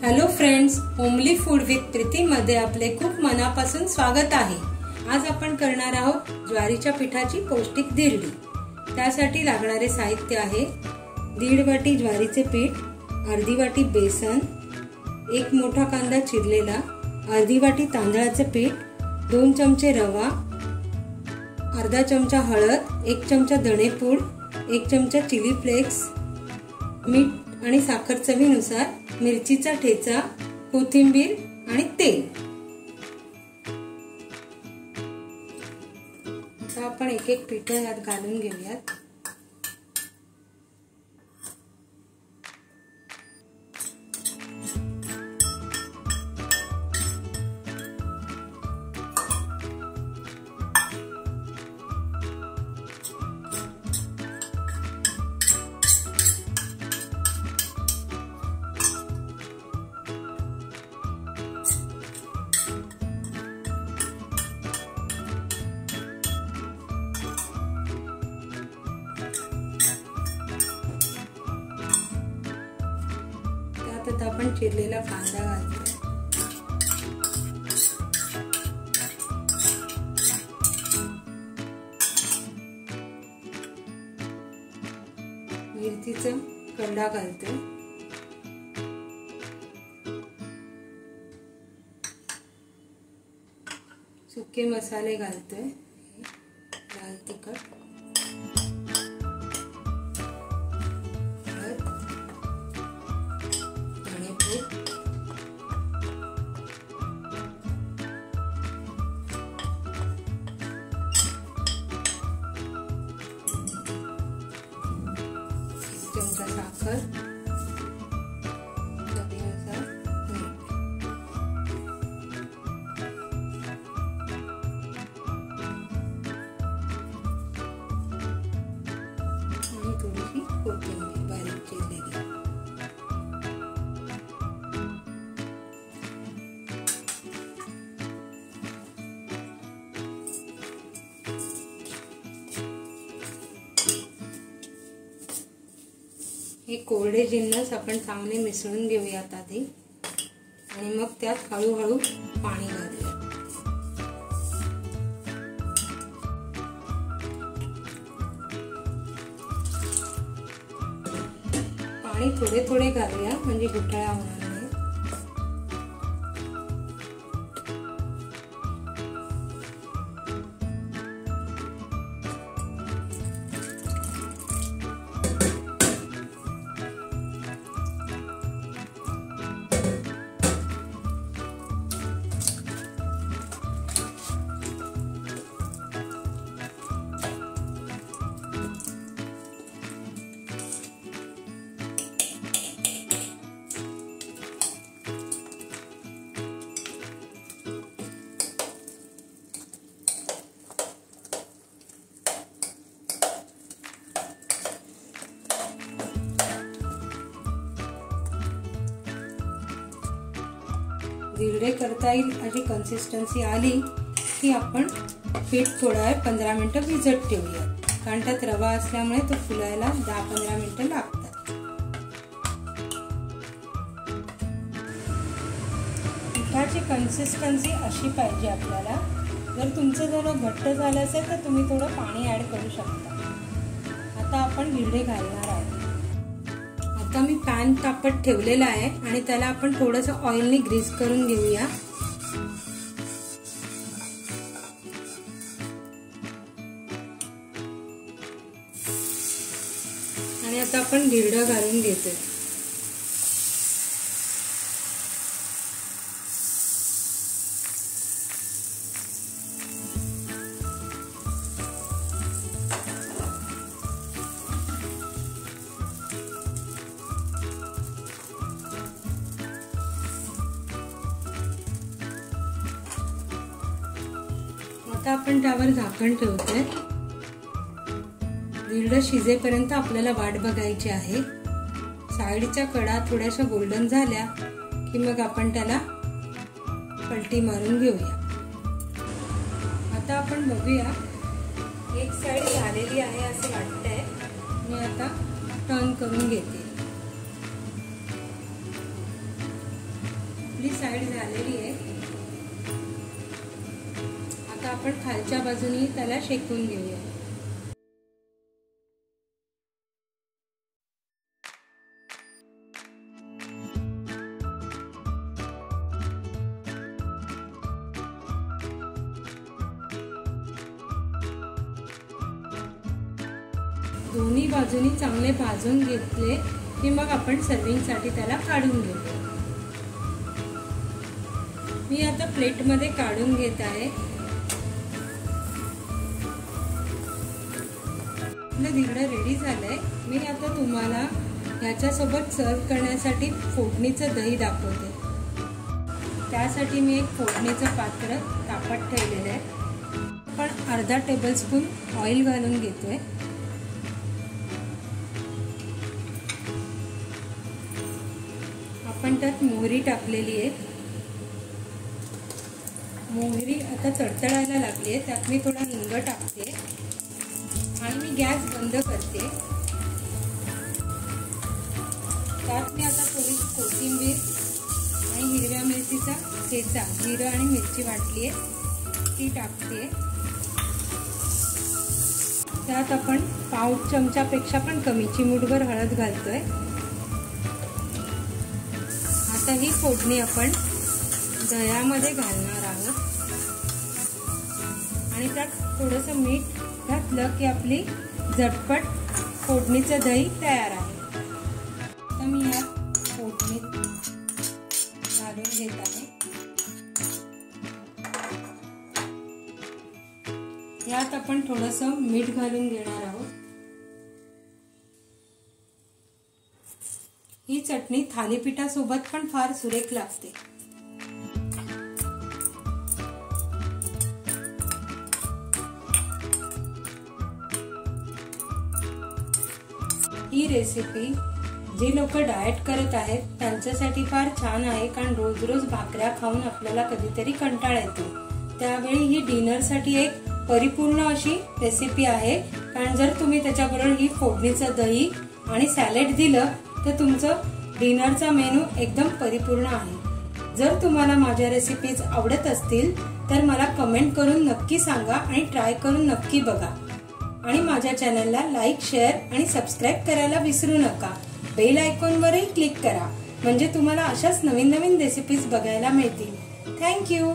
Hello friends, homely food with Preeti मध्ये आपले खूप मनापासून स्वागत आहे। आज आपण करणार आहोत ज्वारीच्या पिठाची पौष्टिक धिरडी। त्यासाठी लागणारे साहित्य आहे 1.5 वाटी ज्वारीचे पीठ, अर्धी वाटी बेसन, 1 मोठा कांदा चिरलेला, अर्धी वाटी तांदळाचे पीठ, 2 चमचे रवा, अर्धा चमचा हळद, 1 चमचा धणेपूड, 1 चमचा चिली फ्लेक्स, मीठ आणि साखर चवीनुसार, मिरचीचा ठेचा, कोथिंबीर आणि तेल। आता आपण एक एक पीठ यात घालून घेऊयात। आता आपण चिरलेला कांदा घालतो, मिरचीचा खरडा घालतो, सुके मसाले घालतोय, लाल तिखट, चमचा साखर, चवीनुसार मीठ, आणि थोडीशी कोथिंबीर बारीक चिरलेली। हे कोरडे जिन्नस आपण चांगले मिसळून घेऊयात आधी, आणि मग त्यात हळूहळू पाणी घालूया। पाणी थोडे थोडे घालूया म्हणजे गुठळ्या होणार नाही। धिरडे करता येईल अशी कन्सिस्टन्सी आली की आपण पीठ थोडा वेळ 15 मिनिटं भिजत ठेवूया, कारण त्यात रवा असल्यामुळे तो फुलायला 10-15 मिनिटं लागतात। पिठाची कन्सिस्टन्सी अशी पाहिजे आपल्याला। जर तुमचं थोडं घट्ट झालं असेल तर तुम्ही थोडं पाणी ऍड करू शकता। आता आपण धिरडे घालणार आहोत। आता मी पॅन तापत ठेवलेला आहे आणि त्याला आपण थोडंसं ऑइलने ग्रीस करून घेऊया। आणि आता आपण धिरडं घालून घेतोय। आता आपण त्यावर झाकण ठेवतोय। धिरडं शिजेपर्यंत आपल्याला वाट बघायची आहे। साईडच्या कडा थोड्याशा गोल्डन झाल्या की मग आपण त्याला पलटी मारून घेऊया। आता आपण बघूया, एक साईड झालेली आहे असं वाटतंय। मी आता टर्न करून घेते। आपली साईड झालेली आहे. आता आपण खालच्या बाजूनी त्याला शेकून घेऊया. दोन्ही बाजूनी चांगले भाजून घेतले की मग आपण सर्विंग साठी त्याला काढून घेऊ. मी आता प्लेट मध्ये काढून घेत आहे. आपलं धिरडं रेडी झालंय. मी आता तुम्हाला याच्यासोबत सर्व करण्यासाठी फोडणीचं दही दाखवते. त्यासाठी मी एक फोडणीचं पात्र तापत ठेवलेलं आहे. आपण अर्धा टेबलस्पून ऑइल घालून घेतोय. आपण त्यात मोहरी टाकलेली आहे. मोहरी आता तडतडायला लागली आहे. त्यात मी थोडा हिंग टाकते आणि मी गॅस बंद करते. त्यात मी आता थोडी कोथिंबीर आणि हिरव्या मिरचीचा ठेचा, जिरं आणि मिरची वाटली आहे ती टाकते. त्यात आपण पाव चमचापेक्षा पण कमी चिमूटभर हळद घालतोय. आता ही फोडणी आपण दह्यामध्ये घालणार आहोत आणि त्यात थोडंसं मीठ घातलं की आपली झटपट फोडणीचं दही तयार आहे. आता मी या फोडणीत घालून घेत आहे. यात आपण थोडंसं मीठ घालून घेणार आहोत. ही चटणी थालीपीठासोबत पण फार सुरेख लागते. ही रेसिपी जे लोक डाएट करत आहेत त्यांच्यासाठी फार छान आहे, कारण रोज रोज भाकऱ्या खाऊन आपल्याला कधीतरी कंटाळा येतो. त्यावेळी ही डिनरसाठी एक परिपूर्ण अशी रेसिपी आहे. कारण जर तुम्ही त्याच्याबरोबर ही फोडणीचं दही आणि सॅलड दिलं तर तुमचं डिनरचा मेनू एकदम परिपूर्ण आहे. जर तुम्हाला माझ्या रेसिपीज आवडत असतील तर मला कमेंट करून नक्की सांगा आणि ट्राय करून नक्की बघा. आणि माझ्या चॅनलला लाईक, शेअर आणि सबस्क्राईब करायला विसरू नका. बेल आयकॉनवरही क्लिक करा म्हणजे तुम्हाला अशाच नवीन नवीन रेसिपीज बघायला मिळतील. थँक्यू.